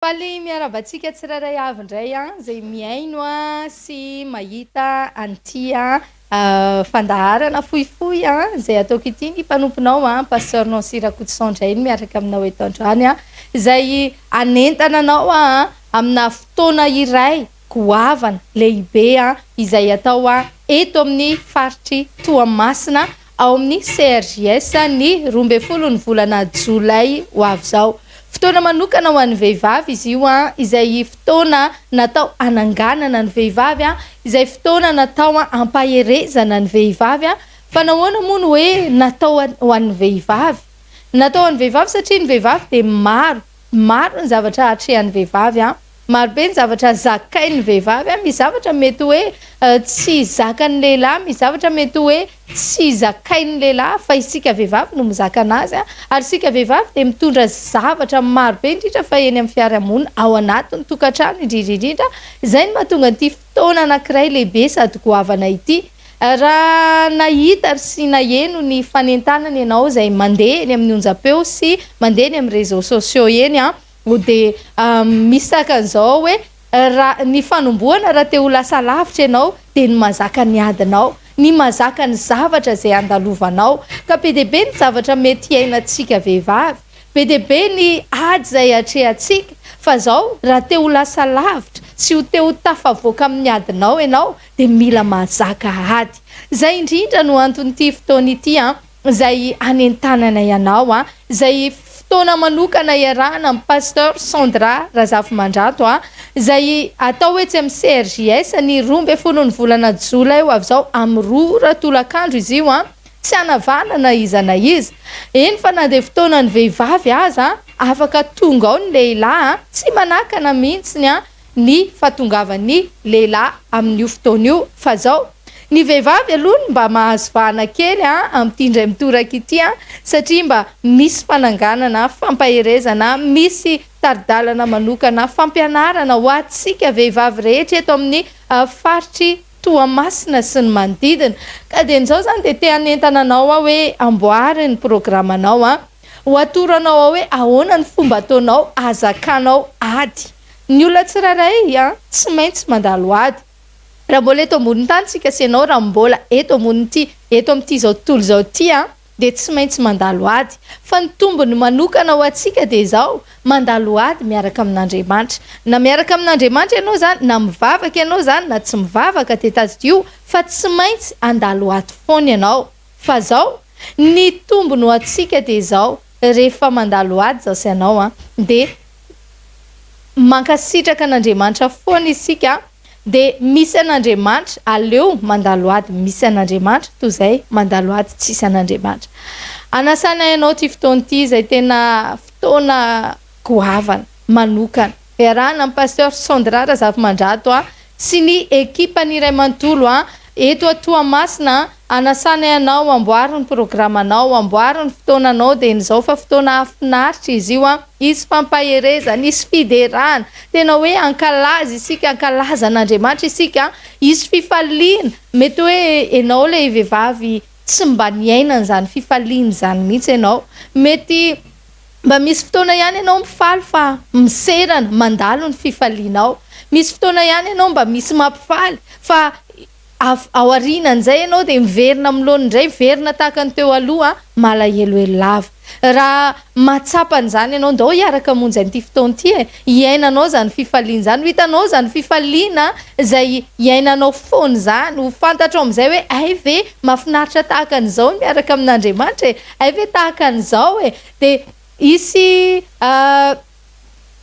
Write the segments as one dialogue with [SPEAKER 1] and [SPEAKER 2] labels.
[SPEAKER 1] Faly miarabantsika tsirairay avy indray zay miaino sy mahita an'ity fandaharana fohifohy zay ataoko ity ny mpanomponao pasteur Nancy Rakotosandrainy miaraka aminao eto androany izay anentana anao amina fotoana iray goavana lehibe izay atao eto amin'ny faritry Toamasina ao amin'ny CRJS ny 12 ny volana Jolay ho avy zao. Fotoana manokana ho an'ny vehivavy izy io izay fotoana natao ananganana ny vehivavy izay fotoana natao ampaherezana ny vehivavy fa nahoana moa ny hoe natao ho an'ny vehivavy satria ny vehivavy dia maro ny zavatra hatrehan'ny vehivavy maro be ny zavatra zakain'ny vehivavy misy zavatra mety hoe tsy zakan'ny lehilahy, misy zavatra mety hoe tsy zakain'ny lehilahy fa isika vehivavy no mizaka anazy ary isika vehivavy dia mitondra zavatra maro be indrindra fa eny amin'ny fiarahamonina ao anatin'ny tokantrano indrindra izay no mahatonga ity fotoana anankiray lehibe sady goavana ity. Raha nahita sy naheno ny fanentanana ianao izay mandeha eny amin'ny onjam-peo sy mandeha eny amin'ny réseaux sociaux eny dia misaka an'izao hoe ny fanombohana raha te ho lasa lavitra ianao dia ny mazaka ny adinao, ny mazaka ny zavatra izay andalovanao ka be dia be ny zavatra mety iainantsika vehivavy, be dia be ny ady izay hatrehantsika fa zao raha te ho lasa lavitra sy ho te ho tafavoaka amin'ny adinao ianao dia mila mazaka ady. Izay indrindra no anton'ity fotoana ity izay anentanana ianao izay fotoana manokana iarahana amin'ny pasteur Sandra Razafy-Mandrato izay atao hoe tsy amin'ny CRJS ny 12 ny volana Jolay ho avy zao amin'ny 2 ratolakandro izy io tsy anavanana iza na iza. Eny fa na dia fotoana ny vehivavy aza afaka tonga ao ny lehilahy tsy manakana mihitsiny ny fahatongavan'ny lehilahy amin'io fotoana io fa zao ny vehivavy aloha mba mahazo vahana kely amin'ity indray mitoraka ity satria mba misy fananganana, fampaherezana, misy taridalana manokana, fampianarana ho antsika vehivavy rehetra eto amin'ny faritry Toamasina sy ny manodidina. Ka dia an'izao zany dia te hanentana anao hoe amboary ny programanao ho atoranao hoe ahoana ny fomba ataonao azakanao ady. Ny olona tsirairay tsy maintsy mandalo ady. Raha mbola eto ambony tany tsika sy ianao raha mbola eto amin'ity zao tontolo zao ity dia tsy maintsy mandalo ady. Fa ny tombony manokana ho antsika dia izao mandalo ady miaraka amin'Andriamanitra. Na miaraka amin'Andriamanitra ianao zany, na mivavaka ianao zany, na tsy mivavaka dia tazio fa tsy maintsy andalo ady foana ianao. Fa zao ny tombony ho antsika dia izao rehefa mandalo ady zao sy ianao dia mankasitraka an'Andriamanitra foana isika dia misy an'Andriamanitra aleo mandalo ady misy an'Andriamanitra toy izay mandalo ady tsisy an'Andriamanitra. Anasana ianao ty fotoana ity izay tena fotoana goavana manokana iarahana amin'ny pasteur Sandra Razafy-Mandrato sy ny ekipan'ny Iray Manontolo eto a Toamasina. Anasana ianao amboary ny programanao, amboary ny fotoananao dia n'izao fa fotoana afinaritra izy io isy fampaherezana, isy fiderana, tena hoe ankalaza isika, ankalaza an'Andriamanitra isika, isy fifaliana. Mety hoe ianao ilay vehivavy tsy mba niainana izany fifaliana izany mihitsy ianao, mety mba misy fotoana ihany ianao mifaly fa miserana mandalo ny fifalianao, misy fotoana ihany ianao mba misy mampifaly fa ao aorianan'izay ianao dia miverina miloana indray, verina tahaka ny teo aloha malahelohelo lava. Raha matsapan'izany ianao ndao hiaraka monjy an'ity fotoana ity hiainanao zany fifaliana izany, hitanao zany fifaliana izay hiainanao foana izany, ho fantatrao amin'izay hoe ay ve mahafinaritra tahaka an'izao miaraka amin'Andriamanitra ay ve tahaka an'izao dia isy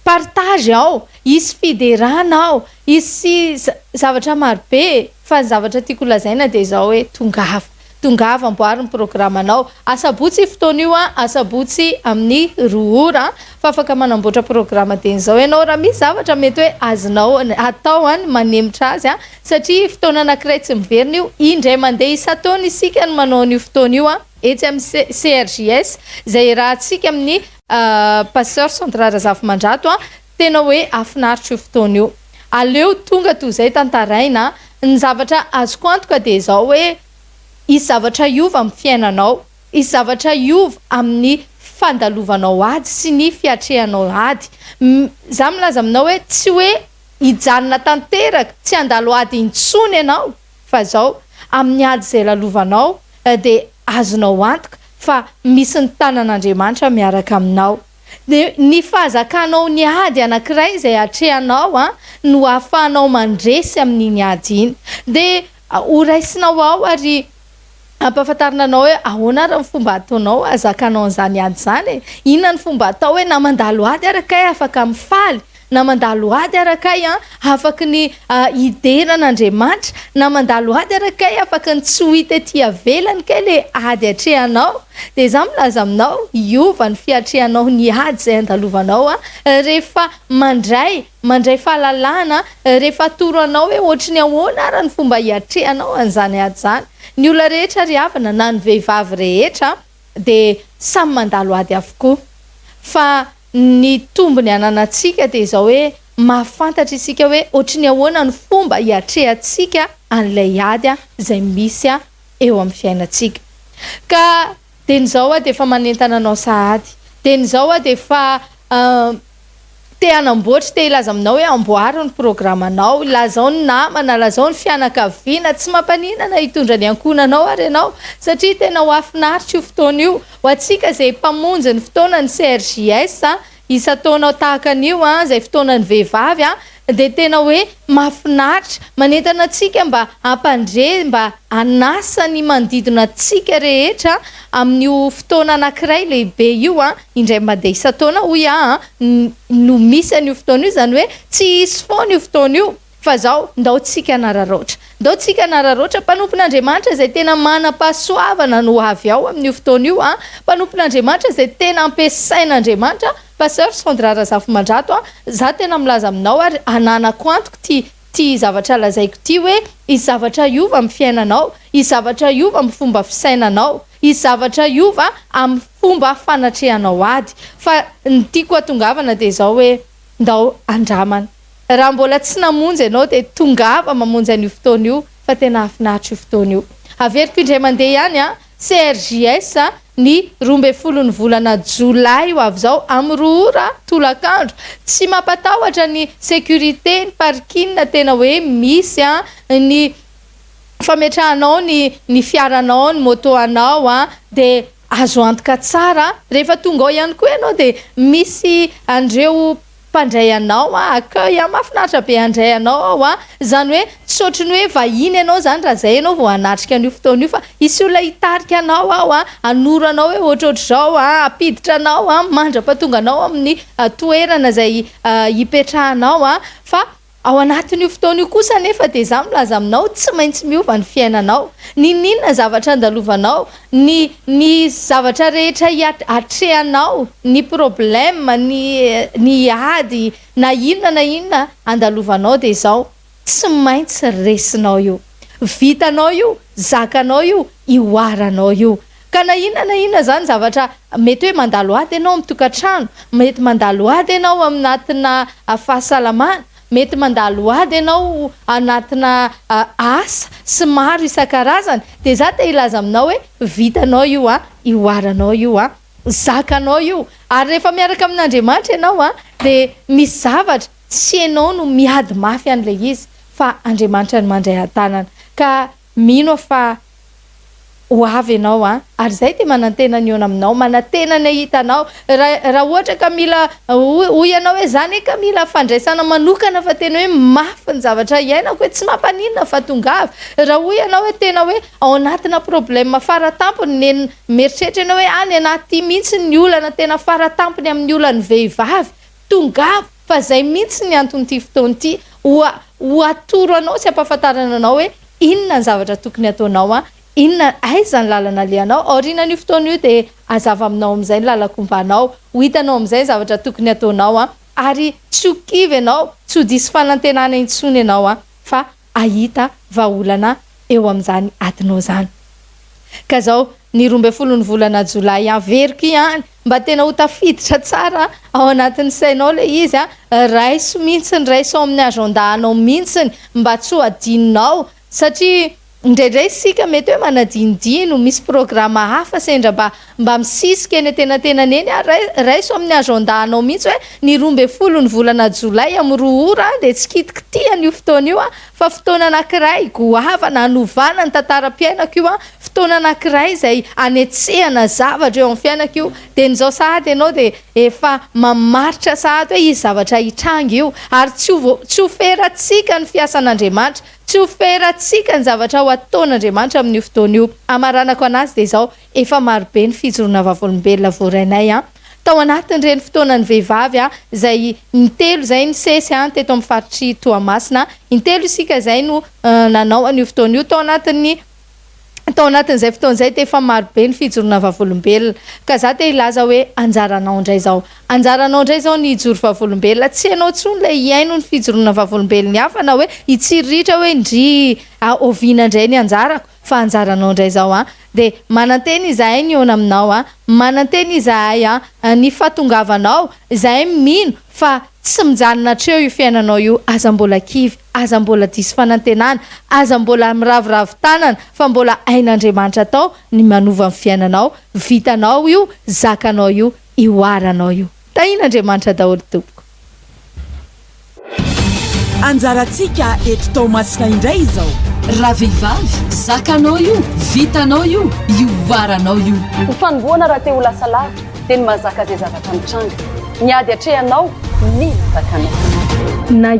[SPEAKER 1] partage ao, isy fiderana ao, isy zavatra maro be. Fa ny zavatra tiako lazaina dia izao hoe tongava amboary ny programanao. Asabotsy fotoana io asabotsy amin'ny 2 ora fa afaka manamboatra programa dia izao ianao raha misy zavatra mety hoe azonao atao manemitra azy satria fotoana anankiray tsy miverina io indray mandeha isan-taona isika no manao an'io fotoana io etsy amin'ny CRJS izay rahantsika amin'ny pasteur Sandra Razafy-Mandrato tena hoe afinaritra io fotoana io. Aleo tonga toy izay tantaraina. Ny zavatra azoko antoka dia izao hoe isy zavatra iova amin'ny fiainanao, isy zavatra iova amin'ny fandalovanao ady sy ny fiatrehanao ady. Za milaza aminao hoe tsy hoe hijanona tanteraka tsy andalo ady intsony ianao fa zao amin'ny ady zay lalovanao de azonao antoka fa misy ny tanan'Andriamanitra miaraka aminao. De ny fahazakanao ny ady anankiray izay atrehanao no ahafahanao mandresy amin'iny ady iny. De horaisinao ao ary ampahafantarina anao hoe ahoana raha ny fomba ataonao azakanao an'izany ady zany. Inona ny fomba atao hoe na mandalo ady arakay afaka mifaly, na mandalo ady arakay afaka ny ideran'Andriamanitra, na mandalo ady arakay afaka ny tsy ho hita ety avelany kay le ady atrehanao. De za milaza aminao iova ny fiatrehanao ny ady zay andalovanao rehefa mandray fahalalana, rehefa atoro anao hoe ohatrany ahoana ara ny fomba hiatrehanao an'izany ady zany. Ny olona rehetra ry havana na ny vehivavy rehetra de samy mandalo ady avokoa, fa ny tombony ananantsika de zao hoe mahafantatra isika hoe ohatrany ahoana ny fomba hiatrehantsika an'ilay ady zay misy eo amin'ny fiainantsika. Ka de nizao de fa manentana anao sahady, de nizao de fa te hanamboatra, te ilaza aminao hoe amboaro ny programanao, lazao ny namana, lazao ny fianakaviana, tsy mampaninana hitondra ny ankonanao ary ianao satria tena ho afinaritra io fotoana io. Ho antsika zay mpamonjy ny fotoana ny CRJS isa-taona tahaka an'io zay fotoanan'ny vehivavy de tena hoe mahafinaritra manentana antsika mba hampandre, mba hanasa ny manodidina antsika rehetra amin'io fotoana anankiray lehibe io indray mandeha isa-taona hoy no misy an'io fotoana io, zany hoe tsy hisy foana io fotoana io fa zao ndao tsika nararoatra, ndao tsika nararoatra. Mpanompon'Andriamanitra zay tena manam-pahasoavana no avy ao amin'io fotoana io mpanompon'Andriamanitra zay tena ampiasain'Andriamanitra. Pasteur Sandra Razafimandrato za tena milaza aminao ary ananako antoka ty zavatra lazaiko ty hoe izy zavatra iova amin'ny fiainanao, izy zavatra iova amin'ny fomba fisainanao, izy zavatra iova amin'ny fomba fanatrehanao ady. Fa ny tiako atongavana de zao hoe ndao andramana. Raha mbola tsy namonjy ianao de tongava mamonjy an'io fotoana io fa tena afinaritra io fotoana io. Averiko indray mandeha ihany CRJS ny 12 ny volana Jolay ho avy zao amin'ny 2 ora tolakandro. Tsy mampatahotra ny sécurité, ny parking tena hoe misy ny fametrahanao ny fiaranao, ny moto anao de azo antoka tsara. Rehefa tonga ao ihany koa ianao de misy andreo mpandray anao accueil mahafinaritra be andray anao ao zany hoe tsy ohatrany hoe vahiny ianao zany raha zay ianao vao hanatrika an'io fotoana io, fa isy olona hitarika anao ao anoro anao hoe ohatrohatry zao apiditra anao mandra-pahatonga anao amin'ny toerana zay hipetrahanao fa ao anatin'io fotoana io kosa nefa de za milaza aminao tsy maintsy miova ny fiainanao. Ninona zavatra andalovanao, ny zavatra rehetra atrehanao, ny problème, ny ady na inona andalovanao de zao tsy maintsy resinao io, vitanao io, zakanao io, ioaranao io. Ka na inona zany zavatra mety hoe mandalo ady ianao amin'ny tokantrano, mety mandalo ady ianao aminatina fahasalamana, mety mandalo ady ianao anatina asa sy maro isan-karazany de za te ilaza aminao hoe vitanao io ioaranao io zakanao io. Ary rehefa miaraka amin'Andriamanitra ianao de misy zavatra tsy ianao no miady mafy an'le izy fa Andriamanitra no mandray an-tanana. Ka mino fa ho avy ianao ary zay te manantena ny eo aminao, manantena ny hitanao. Raha ohatra ka mila hoy ianao hoe zany ka mila fandraisana manokana fa tena hoe mafy ny zavatra iainako hoe tsy mampaninona fa tongavy. Raha hoy ianao hoe tena hoe ao anatina problème faratampony, mieritreritra ianao hoe any anaty mihitsy ny olana tena faratampony amin'ny olany vehivavy, tongavy fa zay mihitsy ny anton'ity fotoana ity ho atoro anao sy ampahafantarana anao hoe inona ny zavatra tokony ataonao inona aiza ny lalana alehanao. Aorianan'io fotoana io de azava aminao amin'izay ny lalakombanao, ho hitanao amin'izay zavatra tokony ataonao ary tsy ho kivy ianao, tsy ho diso fanantenana intsony ianao fa ahita vahaolana eo amin'izany adinao zany. Ka zao ny 12 ny volana Jolay averiko ihany mba tena ho tafiditra tsara ao anatin'ny sainao le izy raiso mihitsy, raiso amin'ny agendanao mihitsy mba tsy ho adinonao satria indraindray sika mety hoe manadinidino misy programa hafa sendra mba misisika eny tenatenany eny raiso amin'ny agendanao mihitsy hoe ny 12 ny volana jolay amin'ny 2 ora dia tsy kitikitiany io fotoana io fa fotoana anankiray goavana anovana ny tantaram-piainako io fotoana anankiray izay anetsehana zavatra eo amin'ny fiainako io dia n'izao sahady ianao dia efa mamaritra sahady hoe izy zavatra hitranga io ary tsy oferatsika ny fiasan'Andriamanitra tsy oferatsika ny zavatra ho ataon'Andriamanitra amin'io fotoana io amaranako anazy dia izao efa marobe ny fijoroana vavolombelona voarainay tao anatin'ireny fotoana ny vehivavy izay intelo izay ny sesy teto amin'ny faritry Toamasina intelo isika izay no nanao an'io fotoana io tao anatin'izay fotoana izay dia efa marobe ny fijoroana vavolombelona ka za dia ilaza hoe anjaranao indray izao ny hijoro vavolombelona tsy ianao tsony ilay hiaino ny fijoroana vavolombelona hafa na hoe hitsiritra hoe ndry oviana indray ny anjarako fa anjaranao indray izao dia mananteny izahay ny eo aminao mananteny izahay ny fahatongavanao izahay mino fa tsy mijanona hatreo io fiainanao io aza mbola kivy aza mbola diso fanantenana aza mbola miravoravo tanana fa mbola ain'Andriamanitra tao ny manova amin'ny fiainanao vitanao io zakanao io ioaranao io tahin'Andriamanitra daholo tompoko
[SPEAKER 2] anjaratsika eto Toamasina indray izao
[SPEAKER 3] raha vehivavy zakanao io vitanao io ioaranao io
[SPEAKER 4] ny fanomboana raha te ho lasa lavitra dia ny mahazaka zay zavatra mitranga niady atrehanao ny zakanao
[SPEAKER 5] na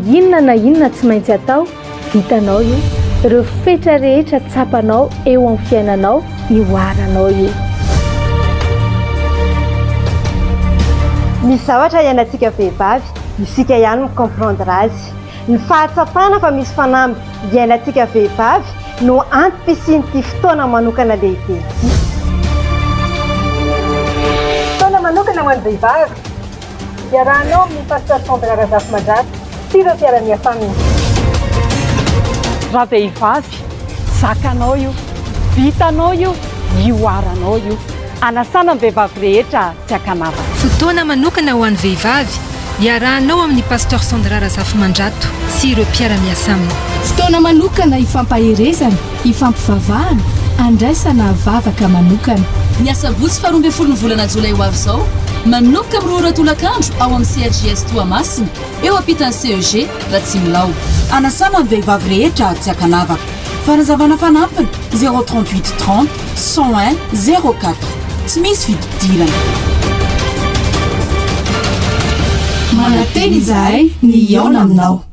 [SPEAKER 5] inona tsy maintsy atao vitanao io ireo fetra rehetra tsapanao eo amin'ny fiainanao ioaranao io
[SPEAKER 6] misy zavatra ianantsika vehivavy isika ihany mikomprendre azy ny fahatsapana fa misy fanamby ianantsika vehivavy no antom-pisianyity fotoana manokana lehibe
[SPEAKER 7] fotoana manokana ho an'ny vehivavy iarahanao amin'ny pastoration de la razafy mandraty sy ireo mpiara-miasamina
[SPEAKER 4] raha vehivavy zakanao io vitanao io ioaranao io anasana ny vehivavy rehetra tsy akanava
[SPEAKER 8] fotoana manokana ho an'ny vehivavy iarahanao amin'ny pastoration de la razafy mandrato sy ireo mpiara-miasamina
[SPEAKER 9] fotoana manokana hifampaherezana hifampivavahana andraisana vavaka manokana
[SPEAKER 3] ny asabotsy 12 volana jolay ho avy izao manomboka amin'ny oratolakandro ao amin'ny CRJS Toamasina eo ampitan'ny CEG Ratsimilao
[SPEAKER 2] anasana ny vehivavy rehetra tsy akanavaka fanazavana fanampiny 038 30 101 04 tsy misy fididirana
[SPEAKER 9] mananteny izahay ny Jona aminao